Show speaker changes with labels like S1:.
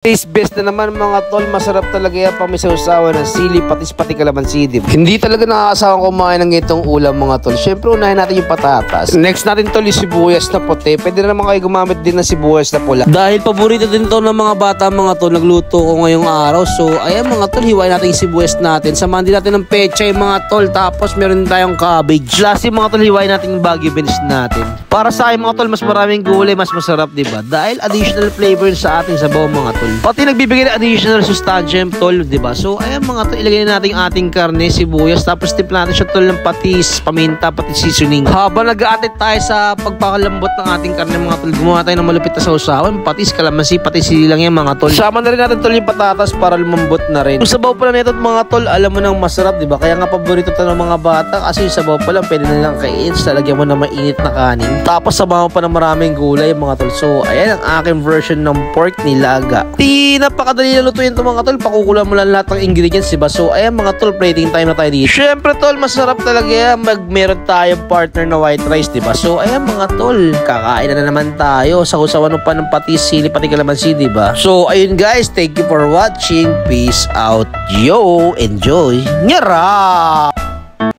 S1: Taste best na naman mga tol, masarap talaga yan pang may sausawan ng sili, patis pati kalamansi. Hindi talaga nakakasawang kumain ng itong ulam mga tol. Syempre unahin natin yung patatas. Next natin tol yung sibuyas na puti. Pwede na naman kayo gumamit din ng sibuyas na pula. Dahil paborito din to ng mga bata mga tol, nagluto ko ngayong araw. So ayan mga tol, hiwain natin yung sibuyas natin. Samahan din natin ng pechay mga tol. Tapos meron din tayong cabbage. Last yung mga tol, hiwain natin yung Baguio beans natin. Para sa akin mga tol, mas maraming gulay, mas masarap diba? Dahil additional flavor sa ating sabaw mga tol. Pati nagbibigay ng additional sustansya yung tol, diba? So, ayan mga tol, ilagay na natin yung ating karne, sibuyas, tapos timpla natin siya tol ng patis, paminta, pati seasoning. Habang nag-aatit tayo sa pagpakalambot ng ating karne mga tol, gumawa tayo ng malupit na sausawan, patis, kalamansi, pati sili lang yan mga tol. Sama na rin natin tol yung patatas para lumambot na rin. Yung sabaw pala nito mga tol, alam mo nang masarap, diba? Kaya nga paborito to ng mga bata kasi yung sabaw pala pwede na lang kainin, lalagyan mo na mainit na kanin. Tapos sabaw pa ng maraming gulay mga tol. So, ayan ang aking version ng pork nilaga. Napakadali na lutuin ito mga tol. Pakukulan mo lang lahat ng ingredients, diba? So, ayan mga tol, plating time na tayo dito. Syempre tol, masarap talaga yan. Meron tayong partner na white rice, diba? So, ayan mga tol, kakain na naman tayo. Sakusawan pa ng patis, sili, pati kalamansi, diba? So, ayun guys, thank you for watching. Peace out. Yo, enjoy. Nyara!